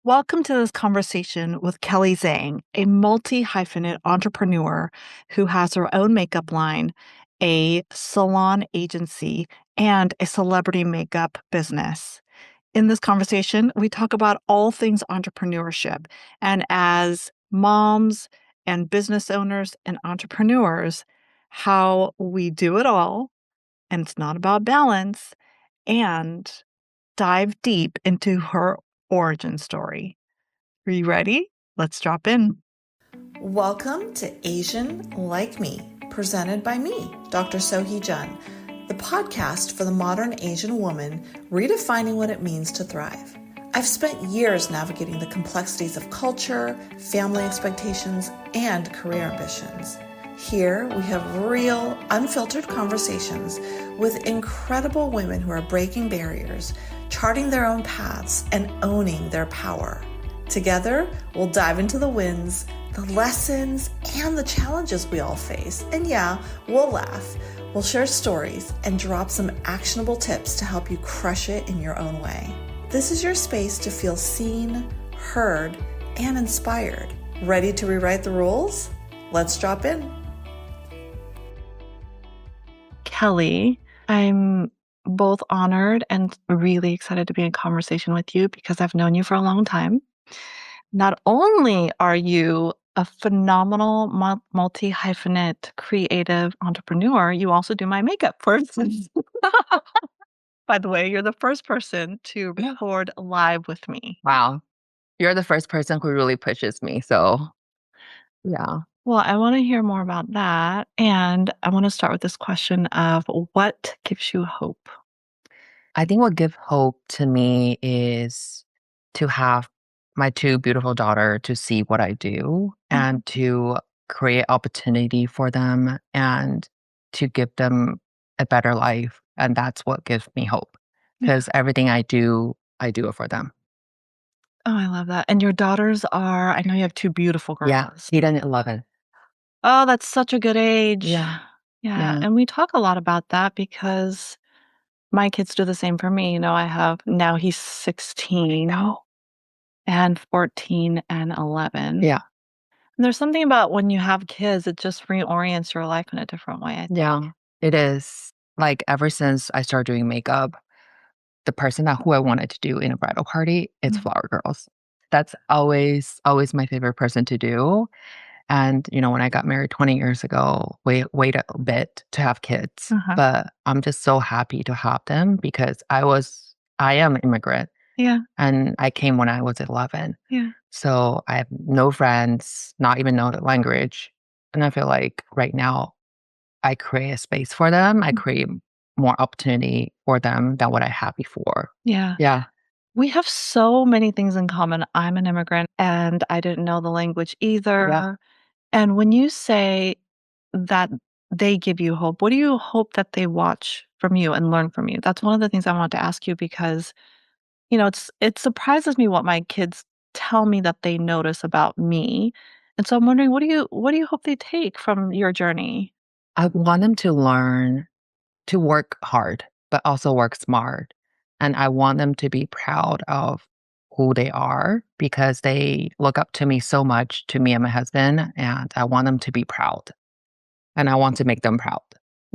Welcome to this conversation with Kelly Zhang, a multi-hyphenate entrepreneur who has her own makeup line, a salon agency, and a celebrity makeup business. In this conversation, we talk about all things entrepreneurship. And as moms and business owners and entrepreneurs, how we do it all, and it's not about balance, and dive deep into her origin story. Are you ready? Let's drop in. Welcome to Asian Like Me, presented by me, Dr. Sohee Jun, the podcast for the modern Asian woman redefining what it means to thrive. I've spent years navigating the complexities of culture, family expectations, and career ambitions. Here, we have real, unfiltered conversations with incredible women who are breaking barriers, charting their own paths, and owning their power. Together, we'll dive into the wins, the lessons, and the challenges we all face. And yeah, we'll laugh. We'll share stories and drop some actionable tips to help you crush it in your own way. This is your space to feel seen, heard, and inspired. Ready to rewrite the rules? Let's drop in. Kelly, I'm both honored and really excited to be in conversation with you because I've known you for a long time. Not only are you a phenomenal multi-hyphenate creative entrepreneur, you also do my makeup for instance. By the way, you're the first person to record live with me. Wow. You're the first person who really pushes me. So, yeah. Well, I want to hear more about that. And I want to start with this question of what gives you hope? I think what gives hope to me is to have my two beautiful daughter to see what I do and to create opportunity for them and to give them a better life. And that's what gives me hope because everything I do it for them. Oh, I love that. And your daughters are, I know you have two beautiful Yeah. girls. 8 and 11. Oh, that's such a good age. Yeah. Yeah. Yeah. And we talk a lot about that because my kids do the same for me. I have now he's 16 and 14 and 11. Yeah. And there's something about when you have kids, it just reorients your life in a different way. I think. Yeah. It is. Like ever since I started doing makeup, the person who I wanted to do in a bridal party, it's flower girls. That's always my favorite person to do. And, when I got married 20 years ago, wait a bit to have kids. But I'm just so happy to have them because I am immigrant Yeah. and I came when I was 11. Yeah. So I have no friends, not even know the language. And I feel like right now I create a space for them. I create more opportunity for them than what I had before. Yeah. Yeah. We have so many things in common. I'm an immigrant and I didn't know the language either. Yeah. And when you say that they give you hope, what do you hope that they watch from you and learn from you? That's one of the things I want to ask you because, it surprises me what my kids tell me that they notice about me. And so I'm wondering, what do you hope they take from your journey? I want them to learn to work hard, but also work smart. And I want them to be proud of who they are because they look up to me so much, to me and my husband. And I want them to be proud. And I want to make them proud.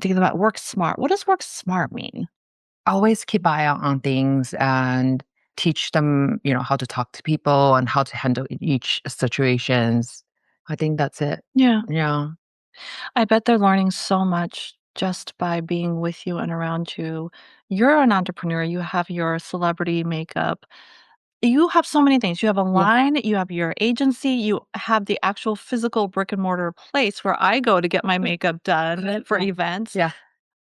Thinking about work smart. What does work smart mean? Always keep eye out on things and teach them, how to talk to people and how to handle each situations. I think that's it. Yeah. Yeah. I bet they're learning so much just by being with you and around you. You're an entrepreneur. You have your celebrity makeup. You have so many things. You have a Yeah. line, you have your agency, you have the actual physical brick and mortar place where I go to get my makeup done for events. Yeah.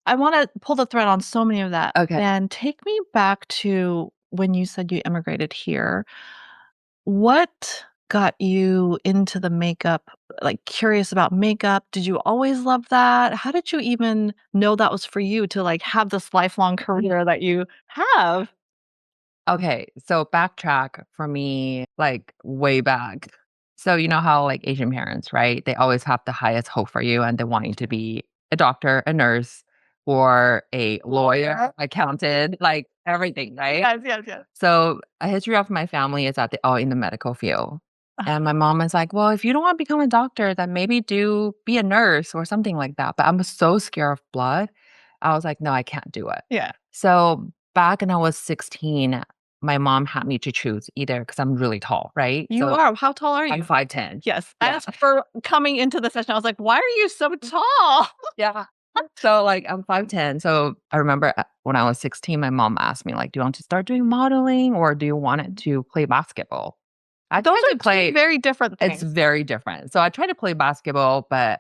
I want to pull the thread on so many of that. Okay. And take me back to when you said you immigrated here. What got you into the makeup, like, curious about makeup? Did you always love that? How did you even know that was for you to, like, have this lifelong career that you have? Okay, so backtrack for me, like way back. So you know how like Asian parents, right? They always have the highest hope for you and they want you to be a doctor, a nurse, or a lawyer, accountant, like everything, right? Yes. So a history of my family is that they're all in the medical field. And my mom is like, well, if you don't want to become a doctor, then maybe be a nurse or something like that. But I'm so scared of blood. I was like, no, I can't do it. Yeah. So back when I was 16, my mom had me to choose either because I'm really tall, right? You So are. How tall are I'm you? 5'10". Yes. Yeah. As for coming into the session, I was like, why are you so tall? Yeah. So like I'm 5'10". So I remember when I was 16, my mom asked me, like, do you want to start doing modeling or do you want it to play basketball? I Those tried are to two play. very different It's things. very different. So I tried to play basketball, but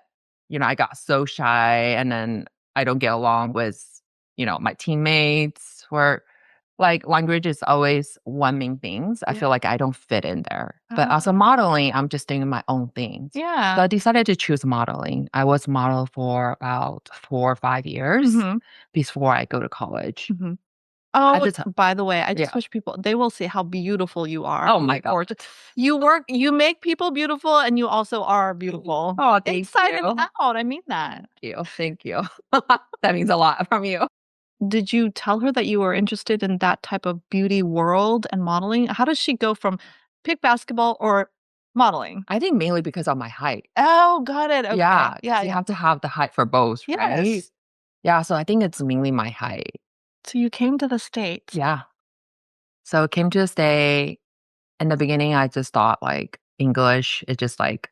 I got so shy and then I don't get along with, my teammates were like language is always one main things. I feel like I don't fit in there. But also Ah. modeling, I'm just doing my own things. Yeah. So I decided to choose modeling. I was model for about 4 or 5 years Mhm. before I go to college. Mhm. At Oh, the time, by the way, I just yeah. wish people they will see how beautiful you are. Oh my god. Gorgeous. You make people beautiful and you also are beautiful. Oh, thank Inside and you. out. I mean that. Thank you. That means a lot from you. Did you tell her that you were interested in that type of beauty world and modeling? How does she go from pick basketball or modeling? I think mainly because of my height. Oh, got it. Okay. Yeah, because Yeah, you yeah. have to have the height for both, right? Yes. Yeah, so I think it's mainly my height. So you came to the States. Yeah. So it came to stay in the beginning, I just thought like English is just like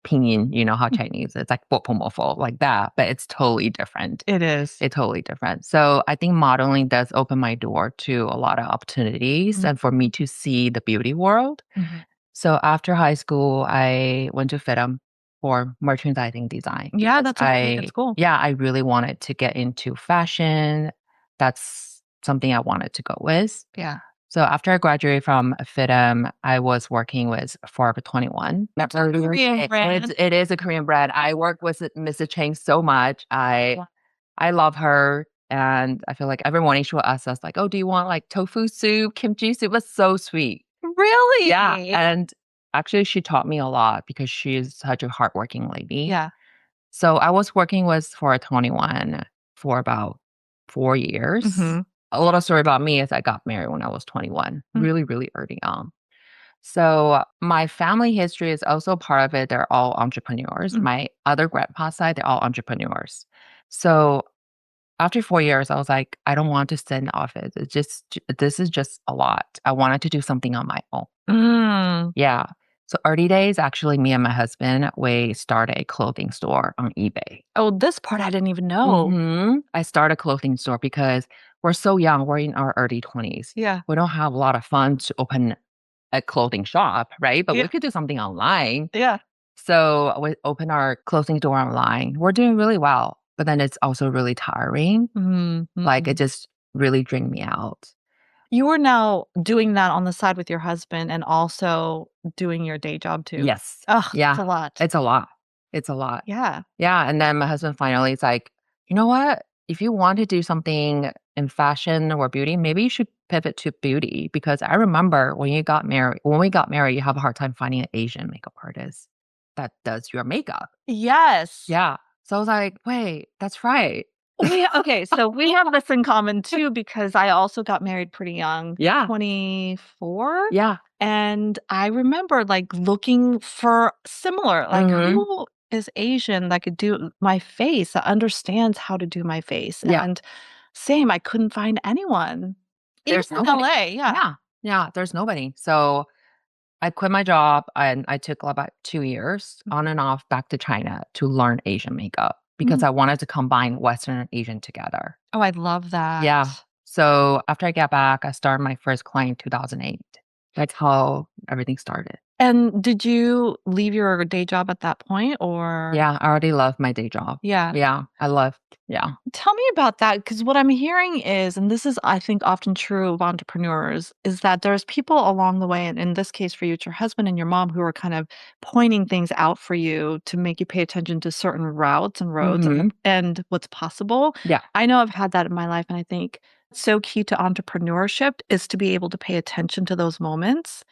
pinyin, you know how Chinese it's like 不不 like that, but it's totally different. It is. It's totally different. So I think modeling does open my door to a lot of opportunities and for me to see the beauty world. Mhm. So after high school, I went to FITM for merchandising design Yeah, because that's a really good school. I really wanted to get into fashion. That's something I wanted to go with. Yeah. So after I graduated from FITM, I was working with Forever 21. Korean brand. It is a Korean brand. I work with Mrs. Chang so much. I love her. And I feel like every morning she will ask us like, oh, do you want like tofu soup, kimchi soup? That's so sweet. Really? Yeah. And actually she taught me a lot because she is such a hardworking lady. Yeah. So I was working with Forever 21 for about 4 years. Mhm. A little story about me is I got married when I was 21, Mm. really, really early on. So my family history is also part of it. They're all entrepreneurs. Mm. My other grandpa's side, they're all entrepreneurs. So after 4 years, I was like, I don't want to sit in the office. This is just a lot. I wanted to do something on my own. Mm. Yeah. So early days, actually, me and my husband, we started a clothing store on eBay. Oh, this part I didn't even know. I started a clothing store because we're so young. We're in our early 20s. Yeah. We don't have a lot of funds to open a clothing shop, right? But Yeah. we could do something online. Yeah. So we open our clothing store online. We're doing really well, but then it's also really tiring. Like it Mhm. just really drained me out. You are now doing that on the side with your husband and also doing your day job too. Yes. Ugh, it's Yeah. a lot. It's a lot. It's a lot. Yeah. Yeah. And then my husband finally is like, you know what? If you want to do something in fashion or beauty, maybe you should pivot to beauty. Because I remember when we got married, you have a hard time finding an Asian makeup artist that does your makeup. Yes. Yeah. So I was like, wait, that's right. Okay, so we have this in common too because I also got married pretty young, Yeah. 24. Yeah. And I remember like looking for similar, like Mhm. who is Asian that could do my face, that understands how to do my face. Yeah. And same, I couldn't find anyone. Even There's in nobody. LA, yeah. Yeah. Yeah. There's nobody. So I quit my job and I took about 2 years on and off back to China to learn Asian makeup because Mm. I wanted to combine Western and Asian together. Oh, I love that. Yeah. So after I got back, I started my first client in 2008. That's how everything started. And did you leave your day job at that point or? Yeah. I already love my day job. Yeah. Yeah. Yeah. Tell me about that because what I'm hearing is, and this is, I think, often true of entrepreneurs, is that there's people along the way, and in this case for you, it's your husband and your mom who are kind of pointing things out for you to make you pay attention to certain routes and roads Hmm. and what's possible. Yeah. I know I've had that in my life, and I think so key to entrepreneurship is to be able to pay attention to those moments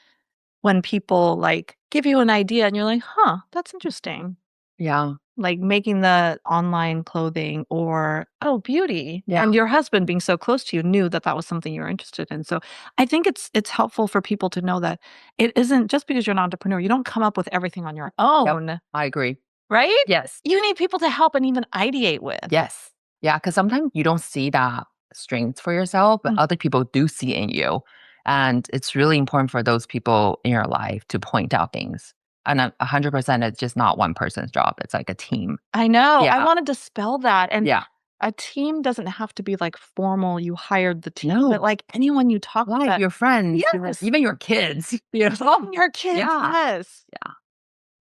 when people like give you an idea and you're like, huh, that's interesting. Yeah. like making the online clothing or, oh, beauty. Yeah. And your husband being so close to you knew that that was something you were interested in. So I think it's helpful for people to know that it isn't just because you're an entrepreneur, you don't come up with everything on your own, Yep. I agree. right? Yes. You need people to help and even ideate with. Yes. Yeah, because sometimes you don't see that strength for yourself, but Mm. other people do see in you. And it's really important for those people in your life to point out things. And 100%, it's just not one person's job. It's like a team. I know. I Yeah. wanted to spell that. And Yeah. a team doesn't have to be like formal, you hired the team, No. but like anyone you talk Like to. your friends, Yes. even your kids. You know? Your kids, Yeah. yes. Yeah.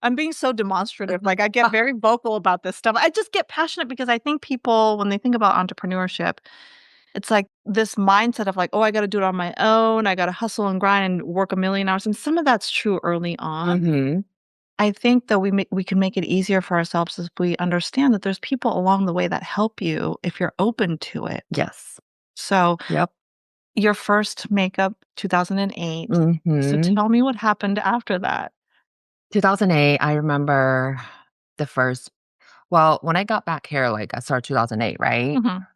I'm being so demonstrative, like, I get very vocal about this stuff. I just get passionate because I think people, when they think about entrepreneurship, it's like this mindset of like, "Oh, I gotta do it on my own, I gotta hustle and grind and work a million hours," and some of that's true early on. Mm-hmm. I think that we can make it easier for ourselves if we understand that there's people along the way that help you if you're open to it. Yes. So, Yep. your first makeup, 2008. So Mm-hmm. tell me what happened after that. 2008, I remember the first, well, when I got back here, like I started 2008, right? Mhm.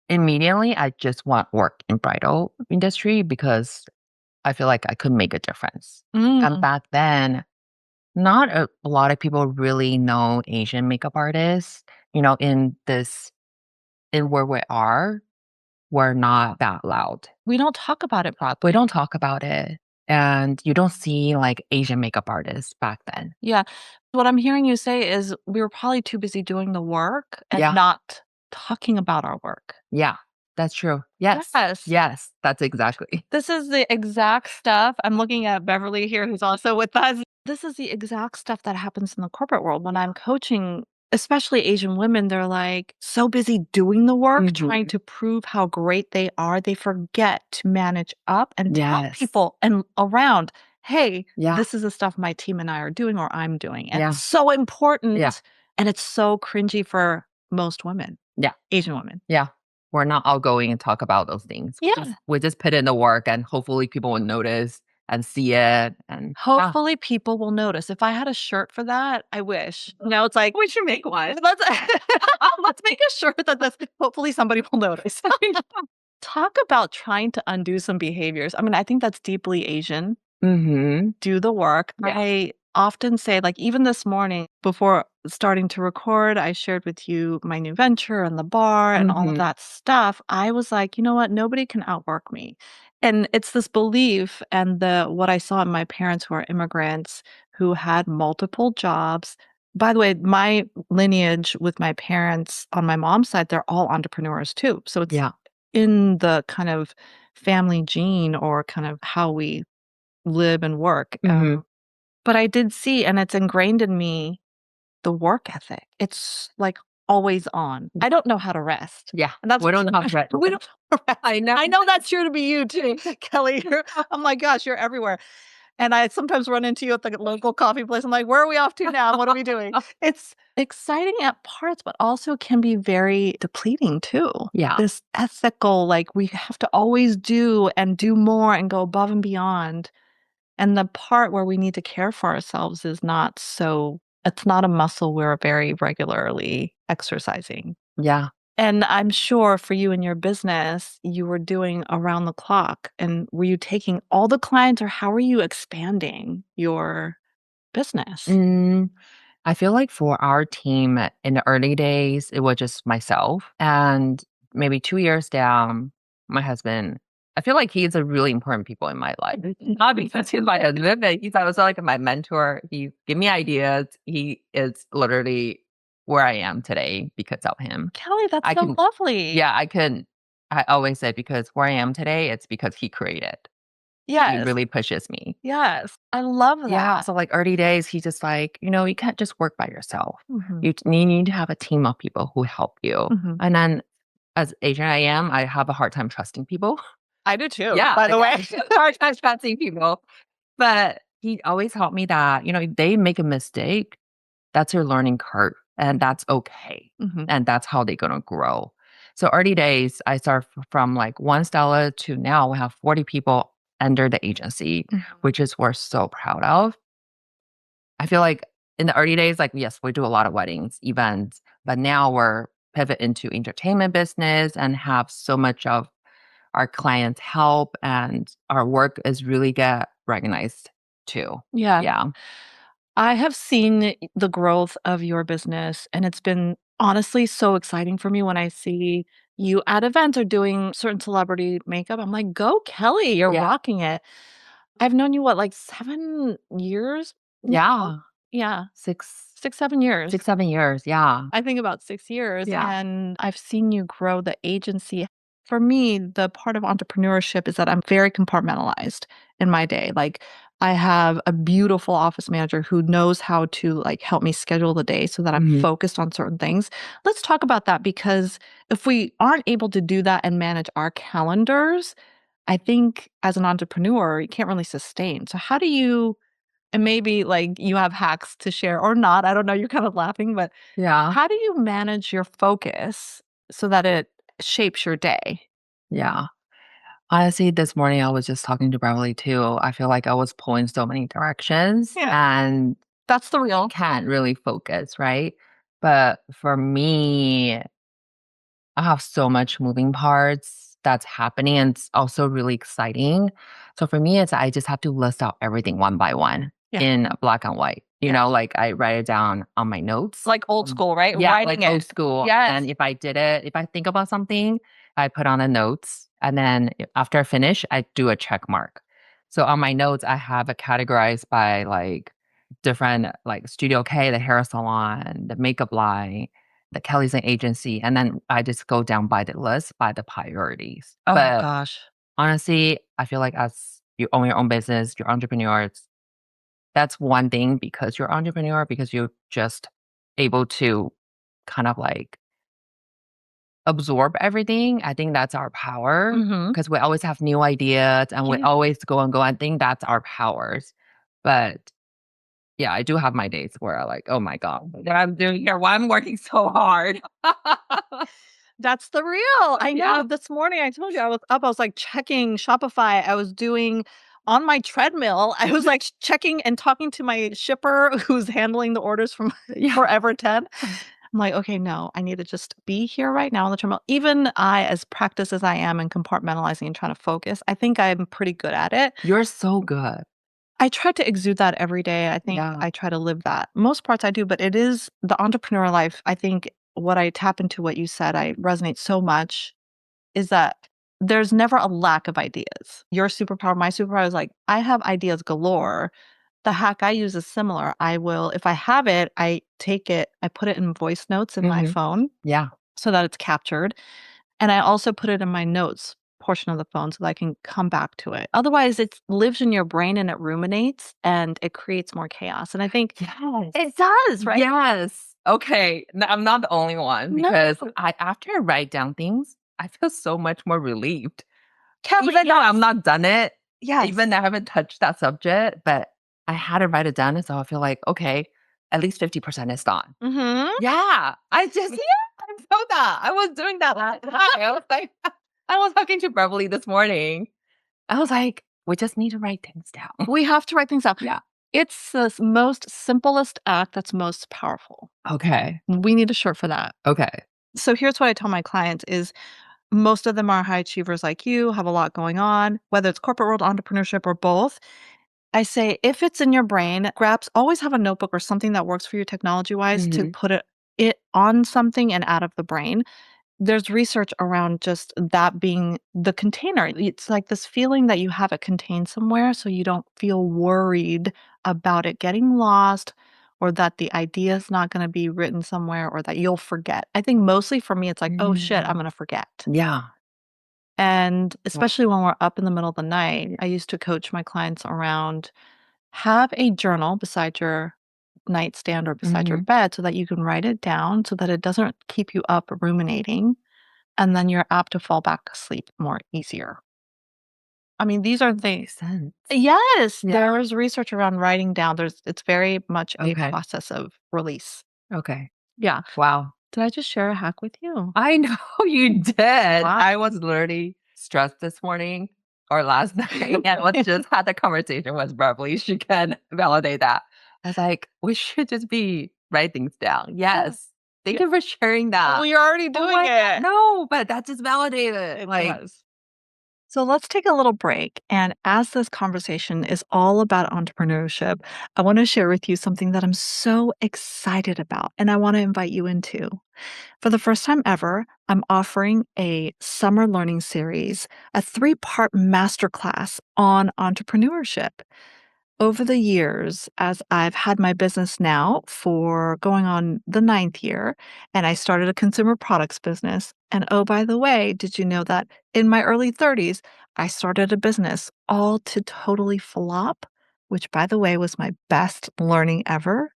Immediately, I just want work in bridal industry because I feel like I could make a difference. And Mm. back then, not a lot of people really know Asian makeup artists. In where we are, we're not that loud. We don't talk about it We broadly. don't talk about it. And you don't see like Asian makeup artists back then. Yeah. What I'm hearing you say is we were probably too busy doing the work and Yeah. not talking about our work. Yeah. That's true. Yes. Yes. Yes. That's exactly. This is the exact stuff. I'm looking at Beverly here, who's also with us. This is the exact stuff that happens in the corporate world when I'm coaching, especially Asian women. They're like so busy doing the work, trying Mhm. to prove how great they are. They forget to manage up and tell Yes. people and around, hey, Yeah. this is the stuff my team and I are doing or I'm doing. And Yeah. it's so Yeah. important. And it's so cringy for most women, Yeah. Asian women. Yeah. We're not outgoing and talk about those things. Yeah. We just put in the work and hopefully people will notice and see it. And yeah. Hopefully, people will notice. If I had a shirt for that, I wish. It's like, we should make one. Let's make a shirt that this hopefully somebody will notice. Talk about trying to undo some behaviors. I mean, I think that's deeply Asian. Mm-hmm. Do the work. Yeah. I often say, like, even this morning before starting to record, I shared with you my new venture and the bar and all of Mm-hmm. that stuff. I was like, you know what? Nobody can outwork me. And it's this belief and the what I saw in my parents who are immigrants who had multiple jobs. By the way, my lineage with my parents on my mom's side, they're all entrepreneurs too. So it's Yeah. in the kind of family gene or kind of how we live and work. Mm-hmm. But I did see, and it's ingrained in me, the work ethic. It's like always on. I don't know how to rest. Yeah. And that's We don't know how to rest. we don't know how to rest. I know. I know that's true to be you too, Kelly. Oh my gosh, you're everywhere. And I sometimes run into you at the local coffee place. I'm like, where are we off to now? What are we doing? It's exciting at parts, but also can be very depleting too. Yeah. This ethical, like we have to always do and do more and go above and beyond. And the part where we need to care for ourselves is not so it's not a muscle we're very regularly exercising. Yeah. And I'm sure for you and your business, you were doing around the clock. And were you taking all the clients or how are you expanding your business? Mm, I feel like for our team in the early days, it was just myself. And maybe 2 years down, my husband, I feel like he's a really important people in my life. Not because he's my husband, but he's also like my mentor. He give me ideas. He is literally where I am today because of him. Kelly, that's I so can, lovely. yeah, I always say because where I am today, it's because he created. He Yes. really pushes me. Yes. I love Yeah, that. so, like, early days, he's just like, you can't just work by yourself. Mhm. You need to have a team of people who help you." Mhm. And then as Asian I am, I have a hard time trusting people. I do too, Yeah, by the like, I way. have a hard time trusting people. But he always helped me that, if they make a mistake, that's your learning curve, and that's okay, Mhm. and that's how they're gonna grow. So early days, I start from, like, 1 Stella to now we have 40 people under the agency, Mhm. which is we're so proud of. I feel like in the early days, like, yes, we do a lot of weddings, events, but now we're pivot into entertainment business and have so much of our clients help and our work is really get recognized too. Yeah. Yeah. I have seen the growth of your business, and it's been honestly so exciting for me when I see you at events or doing certain celebrity makeup. I'm like, "Go, Kelly, you're Yeah. rocking it." I've known you, what, like 7 years now? Yeah. Yeah, Six, 6, 7 years. 6, 7 years. Yeah. I think about 6 years, Yeah. and I've seen you grow the agency. For me, the part of entrepreneurship is that I'm very compartmentalized in my day. Like, I have a beautiful office manager who knows how to, like, help me schedule the day so that I'm Mhm. focused on certain things. Let's talk about that because if we aren't able to do that and manage our calendars, I think as an entrepreneur, you can't really sustain. So how do you and maybe, like, you have hacks to share or not, I don't know, you're kind of laughing, but Yeah. how do you manage your focus so that it shapes your day? Yeah. Honestly, this morning I was just talking to Beverly too. I feel like I was pulling so many directions Yeah, and that's the real. can't really focus, right? But for me, I have so much moving parts that's happening and it's also really exciting. So for me, it's I just have to list out everything one by one Yeah, in black and white. yeah. Like I write it down on my notes. Like old school, right? Yeah, like Writing old it. school. Yes. And if I did it, if I think about something, I put on the notes. And then after I finish, I do a check mark. So on my notes, I have it categorized by like different like Studio K, the hair salon, the makeup line, the Kelly Zhang Agency, and then I just go down by the list by the priorities. Oh But gosh. honestly, I feel like as you own your own business, you're entrepreneur, that's one thing because you're entrepreneur because you're just able to kind of like absorb everything. I think that's our power Mhm. because we always have new ideas and we Yeah. always go and go. I think that's our powers. But yeah, I do have my days where I like, oh my God, what I'm doing here, why I'm working so hard. That's the real. I know Yeah. this morning I told you I was up, I was like checking Shopify. I was doing on my treadmill, I was like checking and talking to my shipper who's handling the orders from Yeah. Forever 10. I'm like, okay, no, I need to just be here right now on the treadmill. Even I, as practiced as I am in compartmentalizing and trying to focus, I think I'm pretty good at it. You're so good. I try to exude that every day. I think Yeah. I try to live that. Most parts I do, but it is the entrepreneur life. I think what I tap into what you said, I resonate so much is that there's never a lack of ideas. Your superpower, my superpower is like, I have ideas galore. The hack I use is similar. I will, if I have it, I take it, I put it in voice notes in my Hmm. phone Yeah. so that it's captured. And I also put it in my notes portion of the phone so that I can come back to it. Otherwise, it lives in your brain and it ruminates and it creates more chaos. And I think Yes. it does, right? Yes. Okay. I'm not the only one No. because I after I write down things, I feel so much more relieved. Kevin, Even though I'm not done it, yes. even though I haven't touched that subject, but I had to write it down. And so I feel like, okay, at least 50% is done. Mhm. Yeah. I just, yeah, I felt that. I was doing that last night. I was like, I was talking to Beverly this morning. I was like, we just need to write things down. We have to write things out. Yeah. It's the most simplest act that's most powerful. Okay. We need a shirt for that. Okay. So here's what I tell my clients is most of them are high achievers like you, have a lot going on, whether it's corporate world, entrepreneurship, or both. I say if it's in your brain, grabs always have a notebook or something that works for you technology wise to Hmm. put it on something and out of the brain. There's research around just that being the container. It's like this feeling that you have it contained somewhere so you don't feel worried about it getting lost or that the idea is not going to be written somewhere or that you'll forget. I think mostly for me, it's like, oh shit, I'm going to forget. Yeah. And Wow. especially when we're up in the middle of the night, I used to coach my clients around have a journal beside your nightstand or beside your Mhm. bed so that you can write it down so that it doesn't keep you up ruminating and then you're apt to fall back asleep more easier. I mean, these are things. Makes sense. Yes, Yeah. there's research around writing down. It's very much a Okay. process of release. Okay. Yeah. Wow. Did I just share a hack with you? I know you did. Wow. I was literally stressed this morning or last night and was just had the conversation with Beverly. She can validate that. I was like, we should just be write things down. Yes. Thank Yeah. you for sharing that. Oh, you're already Oh doing my God. it. No, but that just validated. It Like, does. So let's take a little break. And as this conversation is all about entrepreneurship, I want to share with you something that I'm so excited about and I want to invite you into. For the first time ever, I'm offering a summer learning series, a 3-part masterclass on entrepreneurship. Over the years, as I've had my business now for going on the 9th year, and I started a consumer products business. And oh, by the way, did you know that in my early 30s, I started a business all to totally flop, which, by the way, was my best learning ever.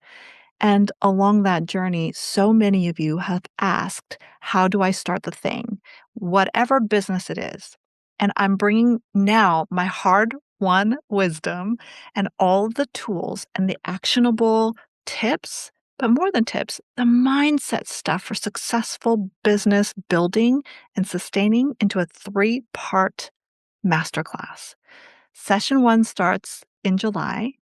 And along that journey, so many of you have asked, how do I start the thing? Whatever business it is. And I'm bringing now my hard won wisdom and all of the tools and the actionable tips, but more than tips, the mindset stuff for successful business building and sustaining into a 3-part masterclass. Session 1 starts in July.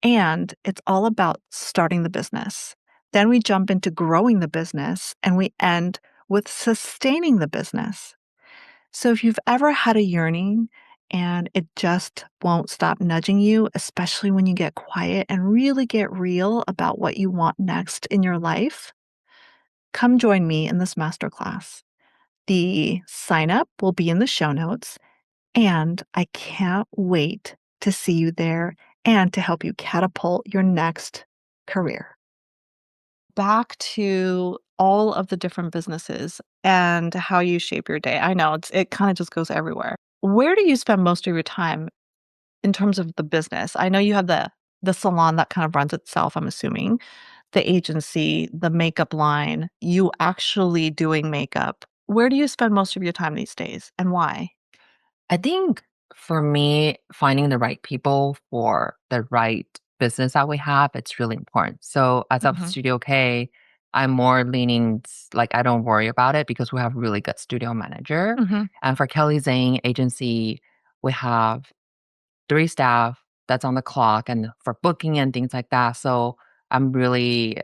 And it's all about starting the business. Then we jump into growing the business and we end with sustaining the business. So if you've ever had a yearning and it just won't stop nudging you, especially when you get quiet and really get real about what you want next in your life, come join me in this masterclass. The sign up will be in the show notes. And I can't wait to see you there and to help you catapult your next career. Back to all of the different businesses and how you shape your day. I know it kind of just goes everywhere. Where do you spend most of your time in terms of the business? I know you have the salon that kind of runs itself, I'm assuming, the agency, the makeup line, you actually doing makeup. Where do you spend most of your time these days and why? I think for me, finding the right people for the right business that we have, it's really important. So as of Mhm. Studio K, I'm more leaning like I don't worry about it because we have a really good studio manager. Mhm. And for Kelly Zhang Agency, we have 3 staff that's on the clock and for booking and things like that. So I'm really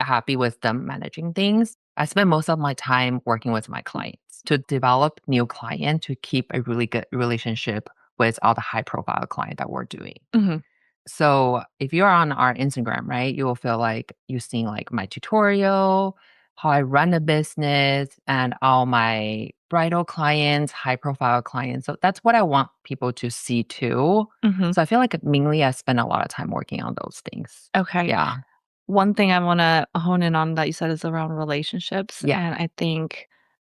happy with them managing things. I spend most of my time working with my clients to develop new client to keep a really good relationship with all the high profile client that we're doing. Mhm. So if you're on our Instagram, right, you will feel like you've seen like my tutorial, how I run a business, and all my bridal clients, high profile clients. So that's what I want people to see too. Mhm. So I feel like mainly I spend a lot of time working on those things. Okay. Yeah. One thing I wanna hone in on that you said is around relationships, Yeah. and I think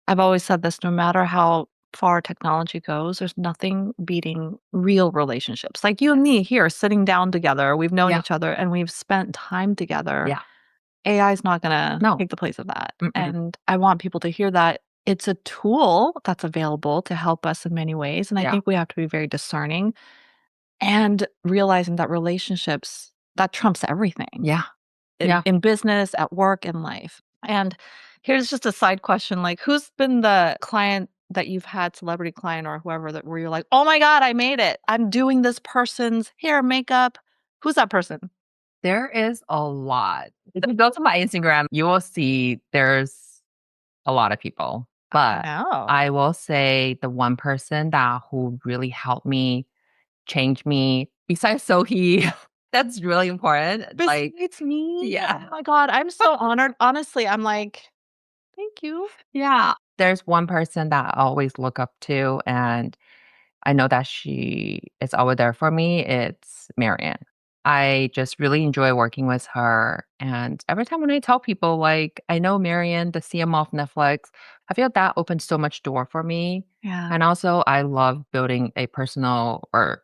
I've always said this, no matter how far technology goes, there's nothing beating real relationships. Like you and me here sitting down together, we've known Yeah. each other and we've spent time together. Yeah. AI is not gonna No. take the place of that, Mm-mm. and I want people to hear that it's a tool that's available to help us in many ways, and I Yeah. think we have to be very discerning and realizing that relationships, that trumps everything Yeah. in Yeah. in business, at work, in life. And here's just a side question, like, who's been the client that you've had, celebrity client or whoever that where you're like, "Oh my god, I made it. I'm doing this person's hair, makeup." Who's that person? There is a lot. If you go to my Instagram, you will see there's a lot of people. I But know. I will say the one person that who really helped me, change me, besides Sohee, that's really important. Like, Besides me? Oh yeah. my god, I'm so honored. Honestly, I'm like, "Thank you." Yeah. There's one person that I always look up to, and I know that she is always there for me. It's Marianne. I just really enjoy working with her. And every time when I tell people, like, I know Marianne, the CMO of Netflix, I feel that opens so much door for me. Yeah. And also, I love building a personal or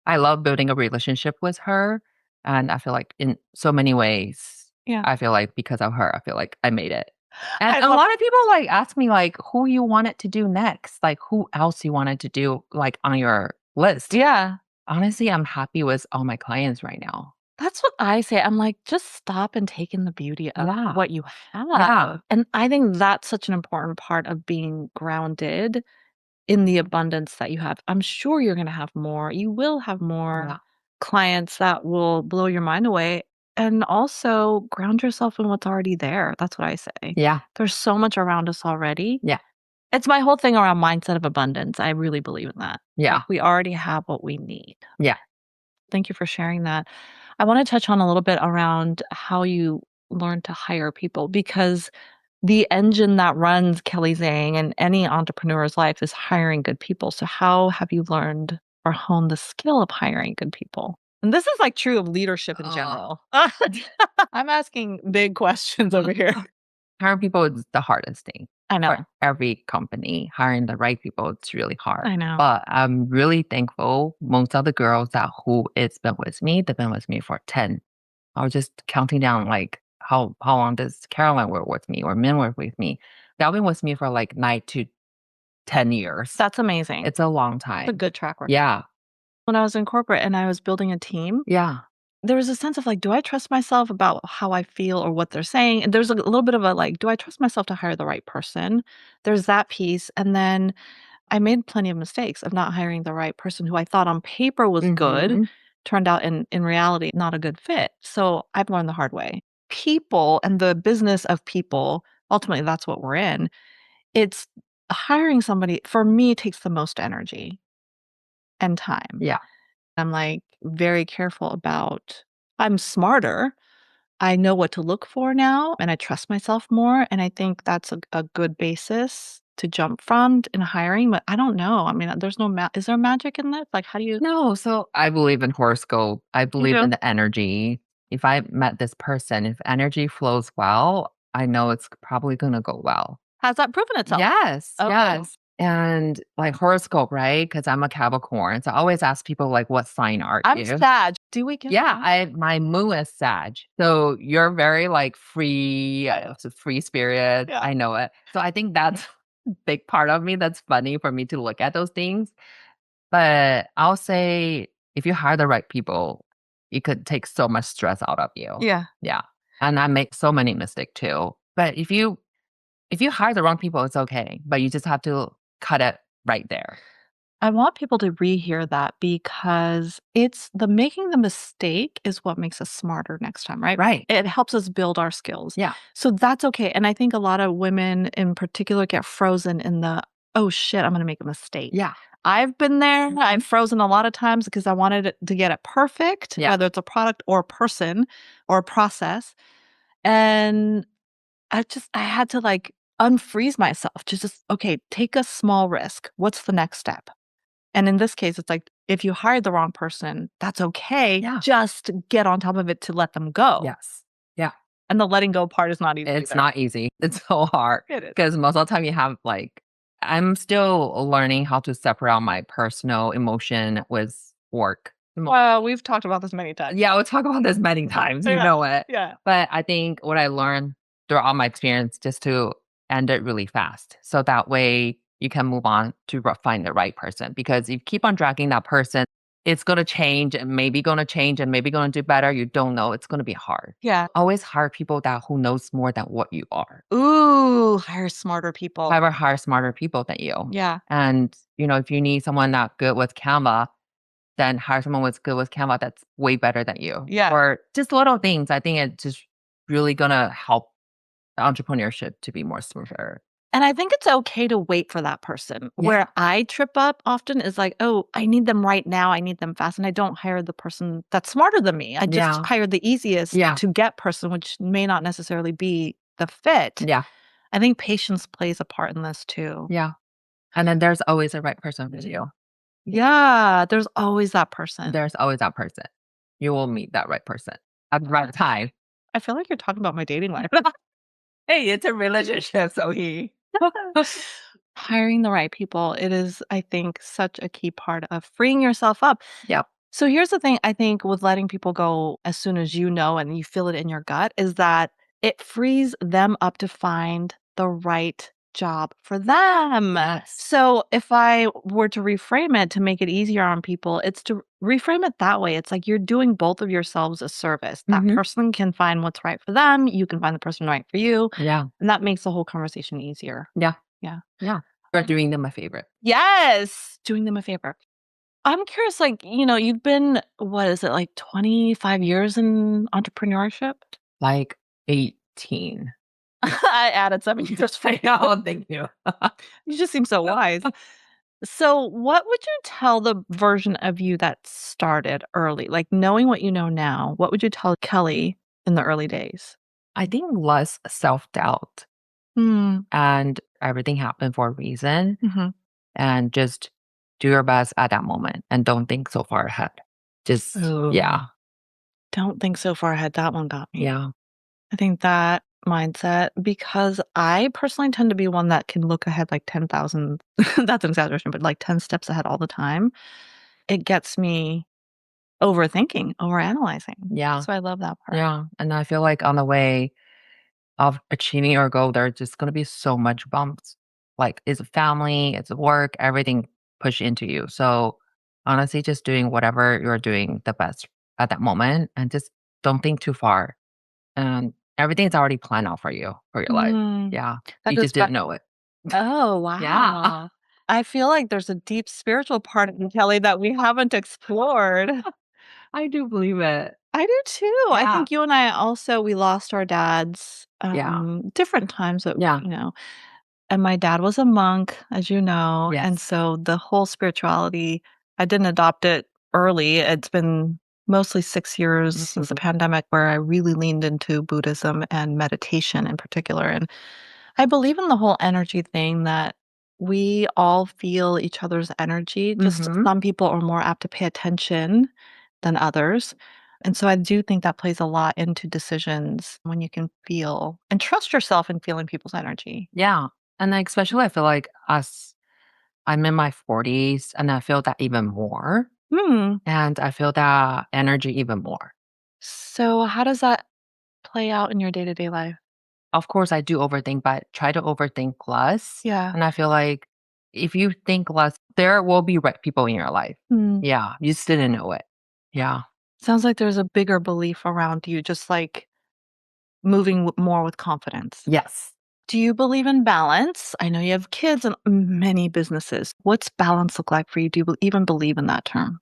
I love building a relationship with her. And I feel like in so many ways, Yeah. I feel like because of her, I feel like I made it. And I a love lot of people, like, ask me, like, who you wanted to do next, like, who else you wanted to do, like, on your list. Yeah. Honestly, I'm happy with all my clients right now. That's what I say. I'm like, "Just stop and take in the beauty of Yeah, what you yeah, have." And I think that's such an important part of being grounded in the abundance that you have. I'm sure you're gonna have more. You will have more yeah, clients that will blow your mind away. And also ground yourself in what's already there. That's what I say. Yeah. There's so much around us already. Yeah. It's my whole thing around mindset of abundance. I really believe in that. Yeah. Like, we already have what we need. Yeah. Thank you for sharing that. I want to touch on a little bit around how you learn to hire people, because the engine that runs Kelly Zhang and any entrepreneur's life is hiring good people. So how have you learned or honed the skill of hiring good people? And this is like true of leadership in Uh, general. I'm asking big questions over here. Hiring people is the hardest thing I know. for every company. Hiring the right people, it's really hard. I know. But I'm really thankful. Most of the girls that who it's been with me, they've been with me for 10. I was just counting down like how long does Caroline work with me or Min work with me? They've been with me for like 9 to 10 years. That's amazing. It's a long It's a time. good track record. Yeah. When I was in corporate and I was building a team, Yeah. there was a sense of like, do I trust myself about how I feel or what they're saying? And there's a little bit of a like, do I trust myself to hire the right person? There's that piece. And then I made plenty of mistakes of not hiring the right person who I thought on paper was good, Mhm. turned out in reality not a good fit. So I've learned the hard way. People and the business of people, ultimately that's what we're in. It's hiring somebody for me takes the most energy and time. Yeah. I'm like very careful about I'm smarter. I know what to look for now and I trust myself more. And I think that's a good basis to jump from in hiring. But I don't know. I mean, there's no is there magic in this? Like, how do you No, so I believe in horoscope. I you believe do? in the energy. If I met this person, if energy flows well, I know it's probably gonna go well. Has that proven itself? Yes, Oh, yes. And like horoscope, right? Because I'm a Capricorn. So I always ask people like, what sign are I'm you? Sag. Do we get Yeah, along? my moon is Sag. So you're very like free, it's a free spirit. Yeah. I know it. So I think that's a big part of me that's funny for me to look at those things. But I'll say if you hire the right people, it could take so much stress out of you. Yeah. Yeah. And I make so many mistakes too. But if you hire the wrong people, it's okay. But you just have to cut it right there. I want people to rehear that because it's the making the mistake is what makes us smarter next time, right? Right. It helps us build our skills. Yeah. So that's okay. And I think a lot of women in particular get frozen in the, oh shit, I'm going to make a mistake. Yeah. I've been there. I've frozen a lot of times because I wanted it to get it perfect, Yeah. whether it's a product or a person or a process. And I had to like unfreeze myself to just, okay, take a small risk. What's the next step? And in this case, it's like, if you hired the wrong person, that's okay. Yeah. Just get on top of it to let them go. Yes. Yeah. And the letting go part is not easy It's either. not easy. It's so hard. It is. Because most of the time you have like, I'm still learning how to separate out my personal emotion with work. Well, we've talked about this many times. Yeah, we'll talk about this many times. You Yeah. know it. Yeah. But I think what I learned throughout my experience just to end it really fast. So that way you can move on to find the right person. Because if you keep on dragging that person, it's going to change and maybe going to change and maybe going to do better. You don't know. It's going to be hard. Yeah. Always hire people that who knows more than what you are. Ooh, hire smarter people. However, hire smarter people than you. Yeah. And, if you need someone not good with Canva, then hire someone who's good with Canva that's way better than you. Yeah. Or just little things. I think it's just really gonna help entrepreneurship to be more smoother. And I think it's okay to wait for that person. Yeah. Where I trip up often is like, oh, I need them right now. I need them fast. And I don't hire the person that's smarter than me. I just Yeah. hire the easiest Yeah. to get person, which may not necessarily be the fit. Yeah. I think patience plays a part in this too. Yeah. And then there's always a right person for you. Yeah, there's always that person. There's always that person. You will meet that right person at the right time. I feel like you're talking about my dating life. Hey, it's a relationship, so he. Hiring the right people, it is, I think, such a key part of freeing yourself up. Yep. So here's the thing I think with letting people go as soon as you know and you feel it in your gut is that it frees them up to find the right job for them. Yes. So if I were to reframe it to make it easier on people, it's to reframe it that way. It's like you're doing both of yourselves a service. That Mhm. person can find what's right for them. You can find the person right for you. Yeah. And that makes the whole conversation easier. Yeah. Yeah. Yeah. You're doing them a favor. Yes. Doing them a favor. I'm curious, like, you've been, what is it, like 25 years in entrepreneurship? Like 18. I added 7 years for I you. know, thank you. You just seem so wise. So, what would you tell the version of you that started early? Like, knowing what you know now, what would you tell Kelly in the early days? I think less self-doubt Mm, and everything happened for a reason, mhm. and just do your best at that moment and don't think so far ahead. Just Ooh, yeah, don't think so far ahead. That one got me. yeah, I think that mindset, because I personally tend to be one that can look ahead like 10,000, that's an exaggeration, but like 10 steps ahead all the time. It gets me overthinking, overanalyzing. yeah, So I love that part. yeah, and I feel like on the way of achieving your goal, there's just gonna be so much bumps. Like, it's family, it's work, everything push into you. So, honestly, just doing whatever you're doing the best at that moment and just don't think too far. And everything's already planned out for your life. Mm, Yeah. that You goes just back. didn't know it. Oh, Yeah. wow. I feel like there's a deep spiritual part of you, Kelly, that we haven't explored. I do believe it. I do too. I Yeah. think you and I also, we lost our dads, Yeah. different times, but, Yeah. and my dad was a monk, as you know, and Yes. so the whole spirituality, I didn't adopt it early. It's been mostly 6 years since the Mhm. pandemic where I really leaned into Buddhism and meditation in particular, and I believe in the whole energy thing that we all feel each other's energy. Just Mhm. some people are more apt to pay attention than others. And so I do think that plays a lot into decisions when you can feel and trust yourself in feeling people's energy. Yeah. And like, especially I feel like us I'm in my 40s and I feel that even more. Hmm. And I feel that energy even more. So how does that play out in your day-to-day life? Of course, I do overthink, but try to overthink less. Yeah. And I feel like if you think less, there will be right people in your life. Hmm. Yeah. You just didn't know it. Yeah. Sounds like there's a bigger belief around you, just like moving more with confidence. Yes. Do you believe in balance? I know you have kids and many businesses. What's balance look like for you? Do you even believe in that term?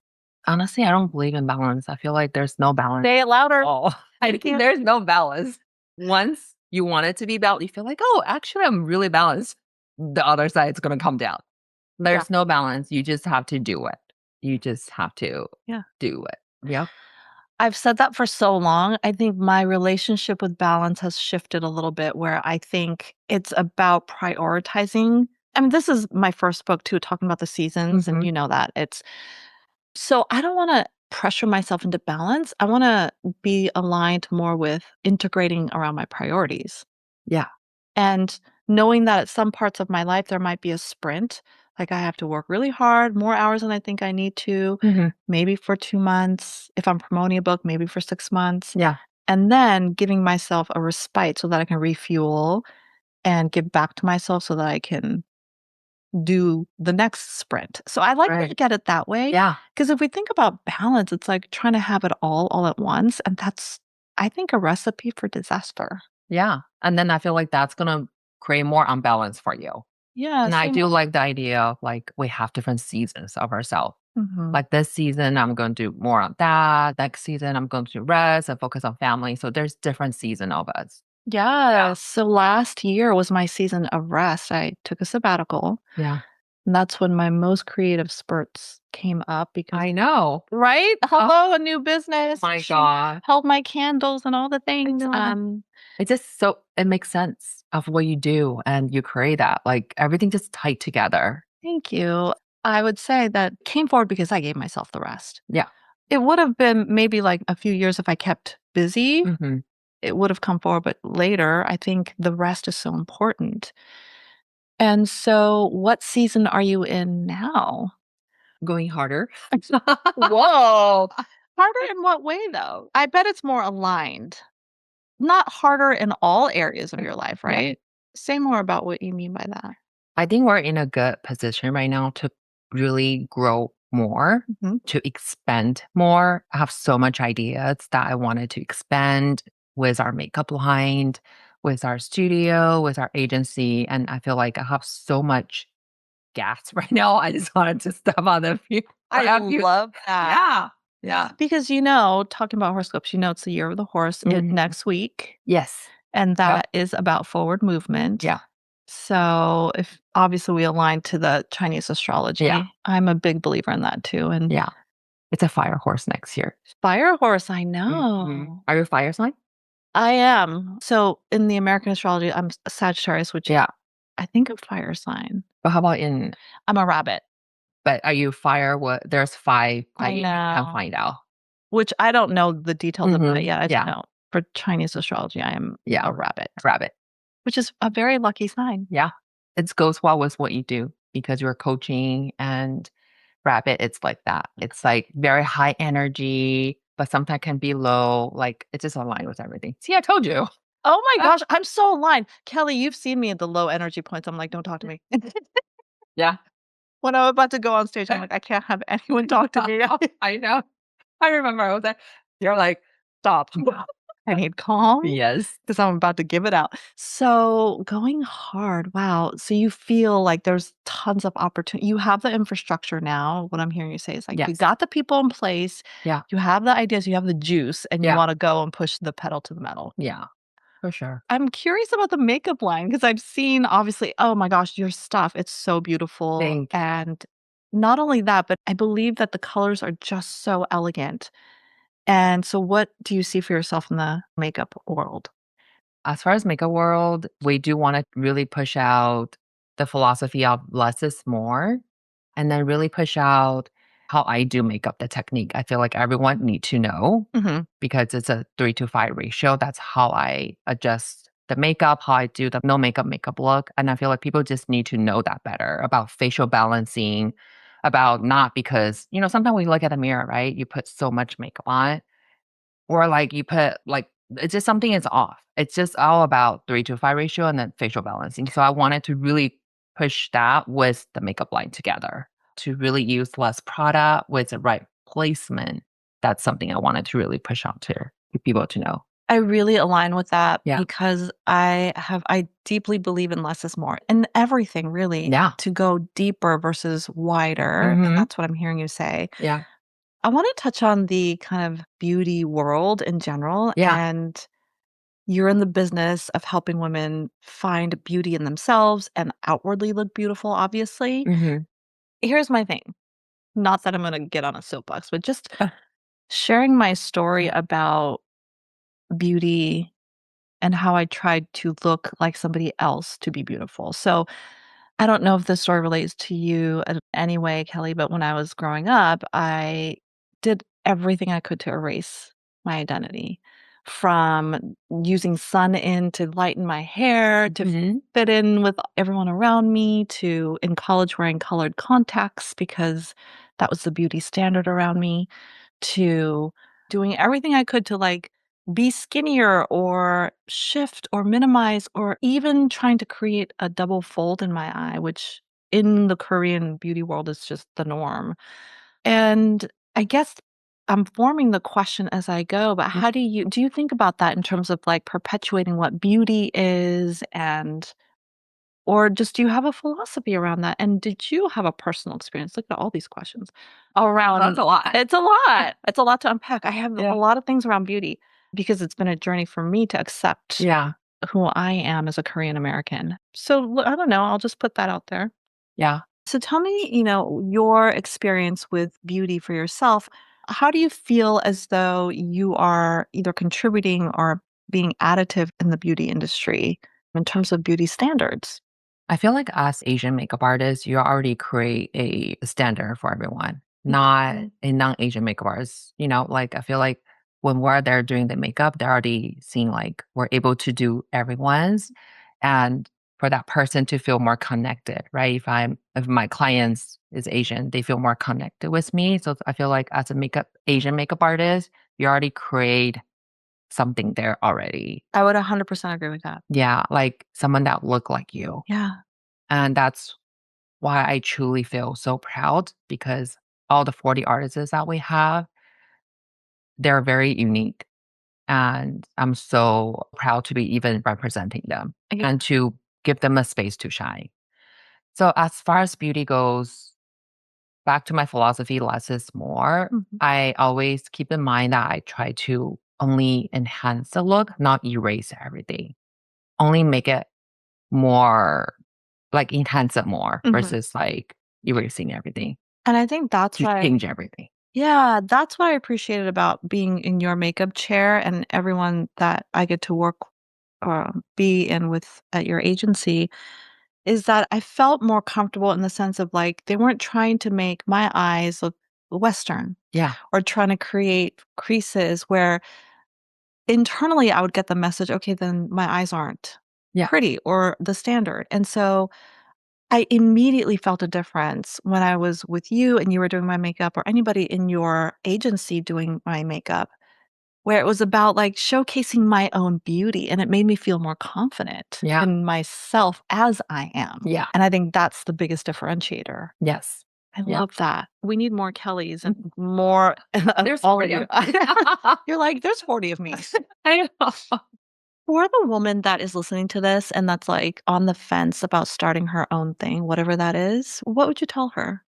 Honestly, I don't believe in balance. I feel like there's no balance Say it at louder. all. I think Can't. there's no balance. Once you want it to be balanced, you feel like, oh, actually, I'm really balanced. The other side's going to come down. Yeah. There's no balance. You just have to do it. You just have to Yeah. do it. Yep. I've said that for so long. I think my relationship with balance has shifted a little bit where I think it's about prioritizing. I mean, this is my first book too, talking about the seasons, and Hmm. you know that. It's so I don't want to pressure myself into balance. I want to be aligned more with integrating around my priorities. Yeah. And knowing that at some parts of my life, there might be a sprint, like I have to work really hard, more hours than I think I need to, Hmm. maybe for 2 months. If I'm promoting a book, maybe for 6 months. Yeah. And then giving myself a respite so that I can refuel and give back to myself so that I can do the next sprint. So I like to Right. look at it that way. Yeah. Because if we think about balance, it's like trying to have it all at once. And that's, I think, a recipe for disaster. Yeah. And then I feel like that's going to create more unbalance for you. Yeah, And I same. do like the idea of like we have different seasons of ourselves. Mhm. Like this season, I'm going to do more on that. Next season, I'm going to rest and focus on family. So there's different season of us. Yeah. Yeah, so last year was my season of rest. I took a sabbatical, Yeah. and that's when my most creative spurts came up because. I know. Right? Oh Hello, a new business, my she God. held my candles and all the I things, know. It's just so, it makes sense of what you do and you create that. Like everything just tied together. thank you. I would say that came forward because I gave myself the rest. Yeah. It would have been maybe, like, a few years if I kept busy, Hmm. it would have come forward, but later, I think the rest is so important. And so what season are you in now? Going harder. Whoa. Harder in what way, though? I bet it's more aligned. Not harder in all areas of your life, Yeah. right? Say more about what you mean by that. I think we're in a good position right now to really grow more, Mhm. to expand more. I have so much ideas that I wanted to expand with our makeup line, with our studio, with our agency. And I feel like I have so much gas right now. I just wanted to step on the fuel. I have you. love that. Yeah. Yeah. Because, talking about horoscopes, it's the year of the horse Mhm. next week, Yes. and Yep. that is about forward movement. Yeah. So if obviously we align to the Chinese Yeah. astrology, I'm a big believer in that too. And Yeah. It's a fire horse next year. fire horse, I Mhm. know. Are you a fire sign? I am. So in the American astrology, I'm a Sagittarius, which Yeah. I think a fire sign. But how about in I'm a rabbit. but are you fire what there's 5 that I you can know. find out. Which I don't know the details about it Mhm. yet. I just Yeah. know for Chinese astrology, I am Yeah. a rabbit, Rabbit. which is a very lucky sign. Yeah. It goes well with what you do because you're coaching and rabbit, it's like that. It's like very high energy, but sometimes can be low. Like it's just aligned with everything. See, I told you. Oh my Ah, gosh, I'm so aligned. Kelly, you've seen me at the low energy points. I'm like, don't talk to me. yeah. When I'm about to go on stage, I'm like, I can't have anyone talk to me. I know. I remember I was like, you're like, stop. I need calm yes. because I'm about to give it out. So going hard, wow. So you feel like there's tons of opportunity. You have the infrastructure now. What I'm hearing you say is like you Yes. got the people in place, Yeah. you have the ideas, you have the juice, and you Yeah. want to go and push the pedal to the metal. Yeah. For sure. I'm curious about the makeup line because I've seen obviously, oh my gosh, your stuff. It's so beautiful. Thank you. And not only that, but I believe that the colors are just so elegant. And so what do you see for yourself in the makeup world? As far as makeup world, we do want to really push out the philosophy of less is more and then really push out how I do makeup, the technique. I feel like everyone need to know Mhm. because it's a 3 to 5 ratio. That's how I adjust the makeup, how I do the no makeup look. And I feel like people just need to know that better about facial balancing, about not because, sometimes we look at the mirror, right? You put so much makeup on or like you put like it's just something is off. It's just all about 3 to 5 ratio and then facial balancing. So I wanted to really push that with the makeup line together to really use less product with the right placement. That's something I wanted to really push out to people to know. I really align with that Yeah. because I deeply believe in less is more in everything really Yeah. to go deeper versus wider. And Mhm. that's what I'm hearing you say. Yeah. I want to touch on the kind of beauty world in general. Yeah. And you're in the business of helping women find beauty in themselves and outwardly look beautiful, obviously. Mhm. Here's my thing. Not that I'm going to get on a soapbox, but just sharing my story about beauty and how I tried to look like somebody else to be beautiful. So I don't know if this story relates to you in any way, Kelly, but when I was growing up, I did everything I could to erase my identity from using sun in to lighten my hair, to Mhm. fit in with everyone around me, to in college wearing colored contacts because that was the beauty standard around me, to doing everything I could to like be skinnier or shift or minimize or even trying to create a double fold in my eye, which in the Korean beauty world is just the norm. And I guess I'm forming the question as I go, but how do you think about that in terms of like perpetuating what beauty is and or just do you have a philosophy around that? And did you have a personal experience? Look at all these questions That's around a lot. it's a lot. It's a lot to unpack. I have a Yeah. lot of things around beauty because it's been a journey for me to accept Yeah. who I am as a Korean American. So I don't know. I'll just put that out there. Yeah. So tell me, your experience with beauty for yourself. How do you feel as though you are either contributing or being additive in the beauty industry in terms of beauty standards? I feel like as Asian makeup artists, you already create a standard for everyone, not Mhm. a non-Asian makeup artist. Like I feel like when we're there doing the makeup, they're already seeing like we're able to do everyone's and for that person to feel more connected, right? If my clients is Asian, they feel more connected with me. So I feel like as a Asian makeup artist, you already create something there already. I would 100% agree with that. Yeah, like someone that look like you. Yeah. And that's why I truly feel so proud because all the 40 artists that we have, they're very unique. And I'm so proud to be even representing them Yeah. and to give them a space to shine. So, as far as beauty goes, back to my philosophy, less is more. Mhm. I always keep in mind that I try to only enhance the look, not erase everything. Only make it more like enhance it more Mhm. versus like erasing everything And I think that's to why change everything. yeah, that's what I appreciated about being in your makeup chair and everyone that I get to work or be in with at your agency is that I felt more comfortable in the sense of, like, they weren't trying to make my eyes look Western Yeah. or trying to create creases where internally I would get the message, "Okay, then my eyes aren't Yeah. pretty or the standard." And so I immediately felt a difference when I was with you and you were doing my makeup or anybody in your agency doing my makeup, where it was about, like, showcasing my own beauty, and it made me feel more confident Yeah. in myself as I am, Yeah. and I think that's the biggest differentiator. Yes. I Yeah. love that. We need more Kellys and more of There's all of 40 you. of them. You're like, "There's 40 of me." I know. For the woman that is listening to this and that's, like, on the fence about starting her own thing, whatever that is, what would you tell her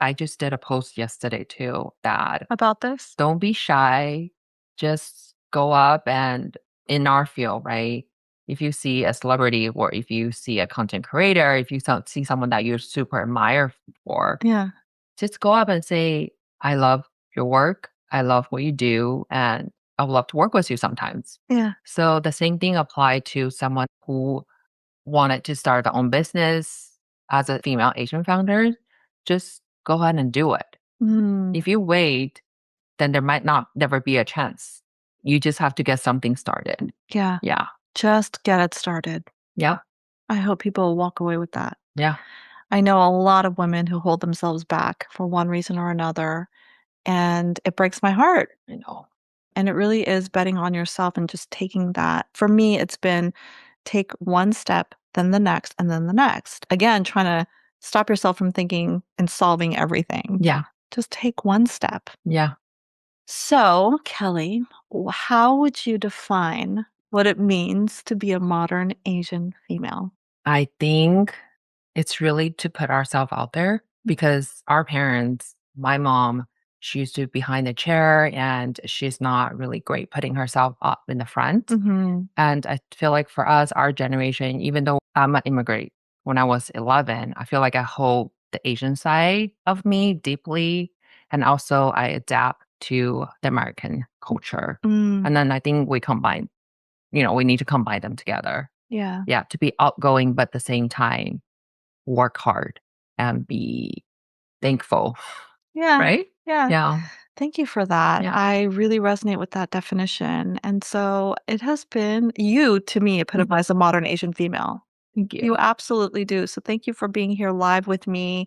I just did a post yesterday too that about this? don't be shy. Just go up and in our field, right? If you see a celebrity or if you see a content creator, if you see someone that you super admire for, Yeah, just go up and say, I love your work. I love what you do. And I would love to work with you sometimes. yeah. So the same thing applied to someone who wanted to start their own business as a female Asian founder. Just go ahead and do it. Mm, If you wait, then there might not never be a chance. You just have to get something started. yeah. Yeah. Just get it started. Yeah. I hope people walk away with that. Yeah. I know a lot of women who hold themselves back for one reason or another, and it breaks my heart. I know. And it really is betting on yourself and just taking that. For me, it's been take one step, then the next, and then the next. Again, trying to stop yourself from thinking and solving everything. Yeah. Just take one step. Yeah. So, Kelly, how would you define what it means to be a modern Asian female? I think it's really to put ourselves out there because our parents, my mom, she used to be behind the chair and she's not really great putting herself up in the front. Mhm. And I feel like for us, our generation, even though I'm an immigrant when I was 11, I feel like I hold the Asian side of me deeply. And also I adapt to the American culture. Mm, And then I think we combine, we need to combine them together. yeah. Yeah, to be outgoing, but at the same time, work hard and be thankful, Yeah. right? Yeah. Yeah. Thank you for that. Yeah. I really resonate with that definition. And so it has been you, to me, epitomize a modern Asian female. Thank you. You absolutely do. So thank you for being here live with me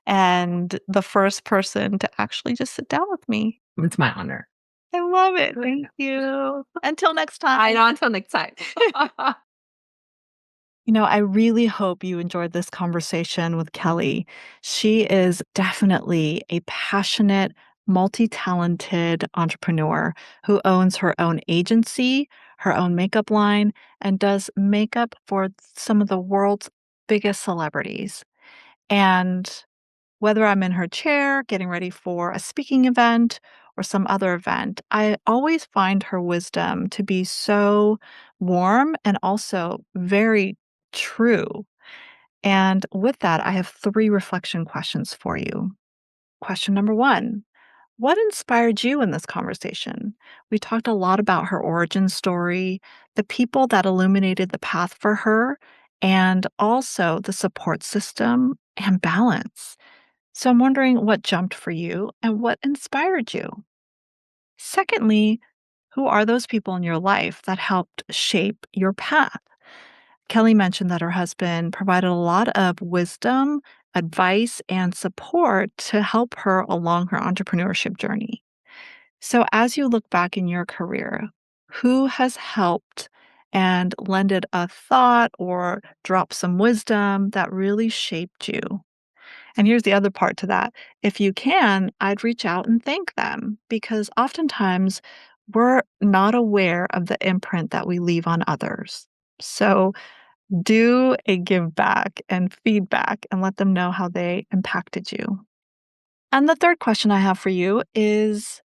and the first person to actually just sit down with me. It's my honor. I love it. Thank you. Until next time. I know. Until next time. I really hope you enjoyed this conversation with Kelly. She is definitely a passionate, multi talented entrepreneur who owns her own agency, her own makeup line, and does makeup for some of the world's biggest celebrities. And whether I'm in her chair getting ready for a speaking event or some other event, I always find her wisdom to be so warm and also very true. And with that, I have three reflection questions for you. Question number one: what inspired you in this conversation? We talked a lot about her origin story, the people that illuminated the path for her, and also the support system and balance. So I'm wondering what jumped for you and what inspired you. Secondly, who are those people in your life that helped shape your path? Kelly mentioned that her husband provided a lot of wisdom, advice, and support to help her along her entrepreneurship journey. So, as you look back in your career, who has helped and lended a thought or dropped some wisdom that really shaped you? And here's the other part to that. If you can, I'd reach out and thank them because oftentimes we're not aware of the imprint that we leave on others. So do a give back and feedback and let them know how they impacted you. And the third question I have for you is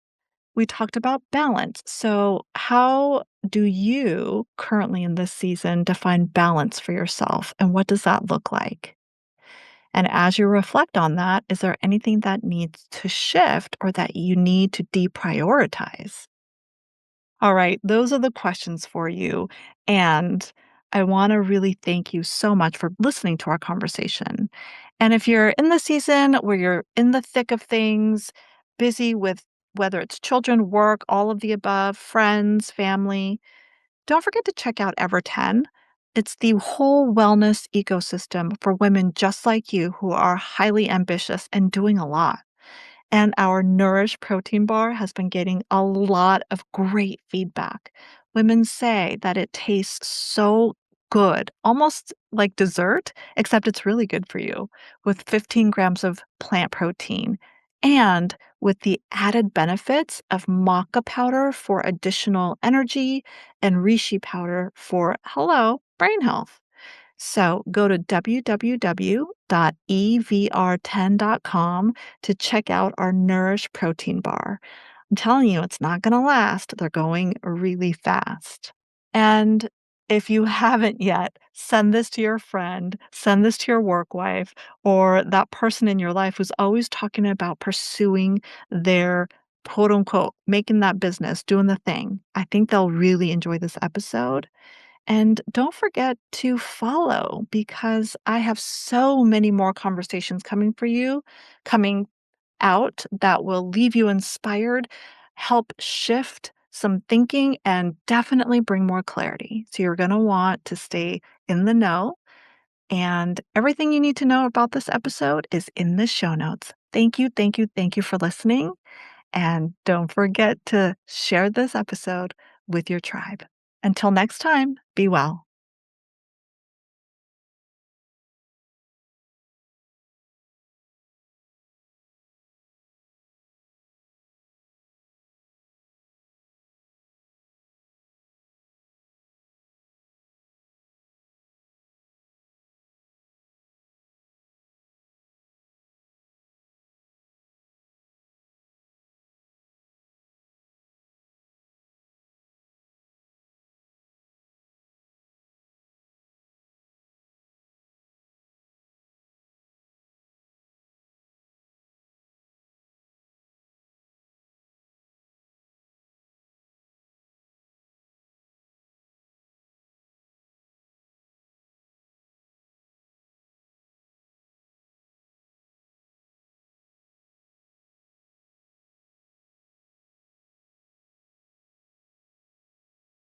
we talked about balance. So, how do you currently in this season define balance for yourself? And what does that look like? And as you reflect on that, is there anything that needs to shift or that you need to deprioritize? All right, those are the questions for you. And I want to really thank you so much for listening to our conversation. And if you're in the season where you're in the thick of things, busy with whether it's children, work, all of the above, friends, family, don't forget to check out Ever 10. It's the whole wellness ecosystem for women just like you who are highly ambitious and doing a lot. And our Nourish protein bar has been getting a lot of great feedback. Women say that it tastes so good, almost like dessert, except it's really good for you, with 15 grams of plant protein and with the added benefits of maca powder for additional energy and reishi powder for, hello, brain health. So go to www.evr10.com to check out our Nourish protein bar. I'm telling you, it's not going to last. They're going really fast. And if you haven't yet, send this to your friend, send this to your work wife, or that person in your life who's always talking about pursuing their quote unquote, making that business, doing the thing. I think they'll really enjoy this episode. And don't forget to follow because I have so many more conversations coming for you, coming out that will leave you inspired, help shift some thinking, and definitely bring more clarity. So you're going to want to stay in the know. And everything you need to know about this episode is in the show notes. Thank you, thank you, thank you for listening. And don't forget to share this episode with your tribe. Until next time, be well.